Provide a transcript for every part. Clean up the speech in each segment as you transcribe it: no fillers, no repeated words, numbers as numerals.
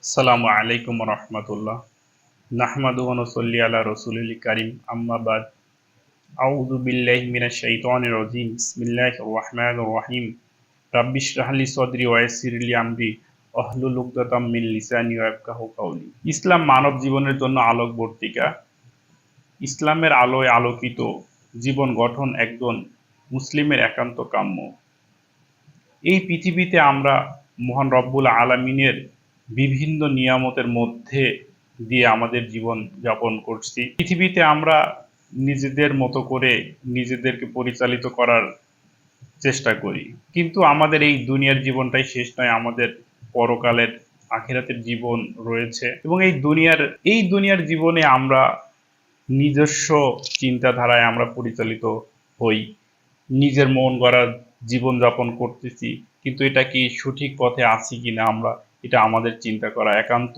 আসসালামু আলাইকুম রহমতুল্লাহ। নাহমাদুহু ওয়া নুসাল্লি আলা রাসূলিল কারীম, আম্মা বাদ। আউযু বিল্লাহি মিনাশ শাইতানির রাজীম। বিসমিল্লাহির রহমানির রহিম। রাব্বি ইশরাহ লি সাদরি ওয়া ইয়াসসির লি আমরি ওয়াহলুল উকদাতাম মিন লিসানি ইয়াফকাহু কাওলি। ইসলাম মানব জীবনের জন্য আলোকবর্তিকা। ইসলামের আলোয় আলোকিত জীবন গঠন একজন মুসলিমের একান্ত কাম্য। এই পৃথিবীতে আমরা মহান রব্বুল আলামিনের বিভিন্ন নিয়ামতের মধ্যে দিয়ে আমাদের জীবন যাপন করছি। পৃথিবীতে আমরা নিজেদের মতো করে নিজেদেরকে পরিচালিত করার চেষ্টা করি, কিন্তু আমাদের এই দুনিয়ার জীবনটাই শেষ নয়। আমাদের পরকালের আখিরাতের জীবন রয়েছে, এবং এই দুনিয়ার জীবনে আমরা নিজস্ব চিন্তাধারায় আমরা পরিচালিত হই, নিজের মন গড়া জীবনযাপন করতেছি, কিন্তু এটা কি সঠিক পথে আছি কিনা আমরা, এটা আমাদের চিন্তা করা একান্ত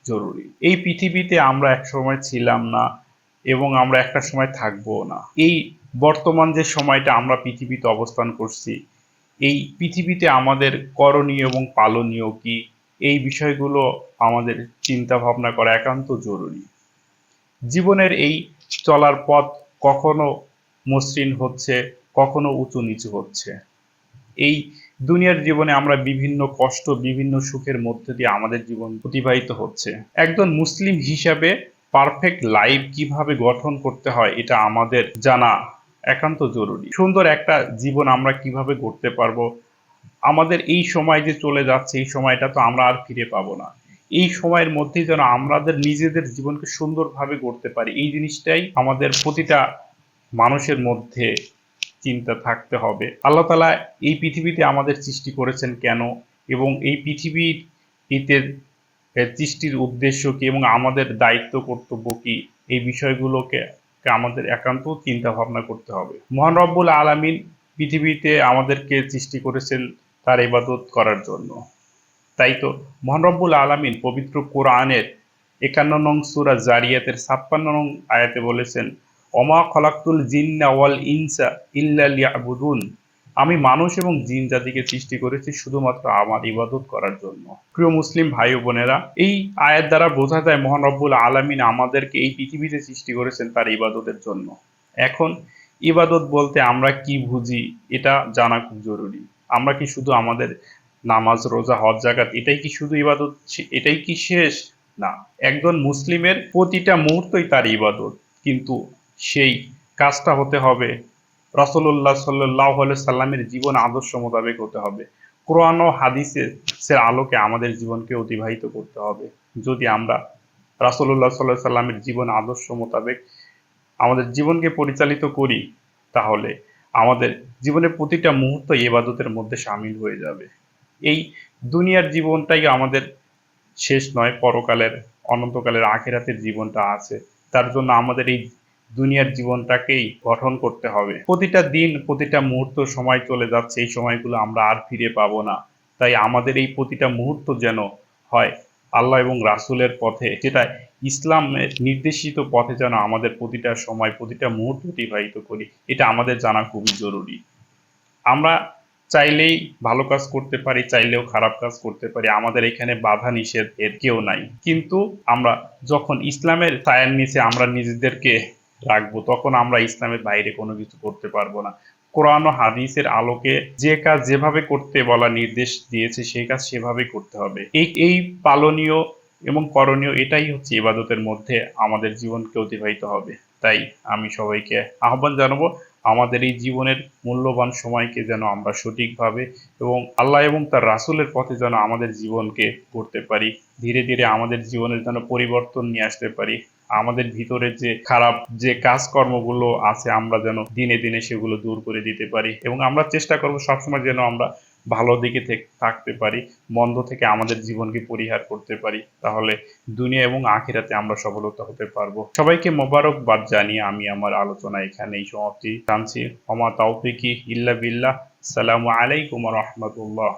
জরুরি। এই পৃথিবীতে আমরা একসময় ছিলাম না, এবং আমরা একটা সময় থাকবো না। এই বর্তমান যে সময়টা আমরা পৃথিবীতে অবস্থান করছি, এই পৃথিবীতে আমাদের করণীয় এবং পালনীয় কি, এই বিষয়গুলো আমাদের চিন্তা ভাবনা করা একান্ত জরুরি। জীবনের এই চলার পথ কখনো মসৃণ হচ্ছে, কখনো উঁচু নিচু হচ্ছে। এই দুনিয়ার জীবনে আমরা বিভিন্ন কষ্ট, বিভিন্ন সুখের মধ্যে দিয়ে আমাদের জীবন অতিবাহিত হচ্ছে। একজন মুসলিম হিসাবে পারফেক্ট লাইফ কিভাবে গঠন করতে হয়, এটা আমাদের জানা একান্ত জরুরি। সুন্দর একটা জীবন আমরা কিভাবে গড়তে পারবো, আমাদের এই সময় যে চলে যাচ্ছে, এই সময়টা তো আমরা আর ফিরে পাবো না। এই সময়ের মধ্যেই যেন আমাদের নিজেদের জীবনকে সুন্দরভাবে গড়তে পারি, এই জিনিসটাই আমাদের প্রতিটা মানুষের মধ্যে চিন্তা থাকতে হবে। আল্লাহ তাআলা এই পৃথিবীতে আমাদের সৃষ্টি করেছেন কেন, এবং এই পৃথিবীর সৃষ্টির উদ্দেশ্য কি, এবং আমাদের দায়িত্ব কর্তব্য কি, এই বিষয়গুলোকে আমাদের একান্ত চিন্তা ভাবনা করতে হবে। মহান রব্বুল আলামিন পৃথিবীতে আমাদেরকে সৃষ্টি করেছেন তার ইবাদত করার জন্য। তাই তো মহান রব্বুল আলামিন পবিত্র কোরআনের ৫১ নং সূরা জারিয়াতের ৫৬ নং আয়াতে বলেছেন, ওমা খলাকতুল জিন্না ওয়াল ইনসা ইল্লা লিয়াবুদুন। আমি মানুষ এবং জিন জাতিকে সৃষ্টি করেছি শুধুমাত্র আমার ইবাদত করার জন্য। প্রিয় মুসলিম ভাই ও বোনেরা, এই আয়াত দ্বারা বোঝা যায় মহান রব্বুল আলামিন আমাদেরকে এই পৃথিবীতে সৃষ্টি করেছেন তার ইবাদতের জন্য। এখন ইবাদত বলতে আমরা কি বুঝি, এটা জানা খুব জরুরি। আমরা কি শুধু আমাদের নামাজ, রোজা, হজ, যাকাত এটাই কি শুধু ইবাদত, এটাই কি শেষ? না। একজন মুসলিমের প্রতিটা মুহূর্তই তার ইবাদত, কিন্তু সেই কাজটা হতে হবে রাসূলুল্লাহ সাল্লাল্লাহু আলাইহি সাল্লামের জীবন আদর্শ মোতাবেক হতে হবে। কোরআন ও হাদিসের আলোকে আমাদের জীবনকে অতিবাহিত করতে হবে। যদি আমরা রাসূলুল্লাহ সাল্লাল্লাহু আলাইহি সাল্লামের জীবন আদর্শ মোতাবেক আমাদের জীবনকে পরিচালিত করি, তাহলে আমাদের জীবনের প্রতিটা মুহূর্ত ইবাদতের মধ্যে শামিল হয়ে যাবে। এই দুনিয়ার জীবনটাই আমাদের শেষ নয়, পরকালের অনন্তকালের আখিরাতের জীবনটা আছে। তার জন্য আমাদের এই দুনিয়ার জীবনটাকেই গঠন করতে হবে। প্রতিটা দিন, প্রতিটা মুহূর্ত সময় চলে যাচ্ছে, এই সময়গুলো আমরা আর ফিরে পাবো না। তাই আমাদের এই প্রতিটা মুহূর্ত যেন হয় আল্লাহ এবং রাসূলের পথে, যেটা ইসলামের নির্দেশিত পথে, যেন আমাদের প্রতিটা সময়, প্রতিটা মুহূর্ত অতিবাহিত করি। এটা আমাদের জানা খুবই জরুরি। আমরা চাইলেই ভালো কাজ করতে পারি, চাইলেও খারাপ কাজ করতে পারি। আমাদের এখানে বাধা নিষেধ এর কেউ নাই। কিন্তু আমরা যখন ইসলামের ছায়ার নিচে আমরা নিজেদেরকে রাখবো, তখন আমরা ইসলামের বাইরে কোনো কিছু করতে পারবো না। কোরআন ও হাদিসের আলোকে যে কাজ যেভাবে করতে বলা নির্দেশ দিয়েছে, সেই কাজ সেভাবেই করতে হবে। এই পালনীয় এবং করণীয়, এটাই হচ্ছে ইবাদতের মধ্যে আমাদের জীবনকে অতিবাহিত হবে। তাই আমি সবাইকে আহ্বান জানাবো, আমাদের এই জীবনের মূল্যবান সময়কে যেন আমরা সঠিকভাবে এবং আল্লাহ এবং তার রাসূলের পথে যেন আমাদের জীবনকে গড়তে পারি। ধীরে ধীরে আমাদের জীবনের যেন পরিবর্তন নিয়ে আসতে পারি। আমাদের ভিতরে যে খারাপ যে কাজকর্মগুলো আছে, আমরা যেন দিনে দিনে সেগুলো দূর করে দিতে পারি, এবং আমরা চেষ্টা করব সবসময় যেন আমরা ভালো দিকে থাকতে পারি, মন্দ থেকে আমাদের জীবনকে পরিহার করতে পারি। তাহলে দুনিয়া এবং আখিরাতে আমরা সফলতা হতে পারবো। সবাইকে মোবারকবাদ জানিয়ে আমি আমার আলোচনা এখানেই সমাপ্তি টানছি। ওমা তাওফিকি ইল্লা বিল্লাহ। আসসালামু আলাইকুম ওয়া রাহমাতুল্লাহ।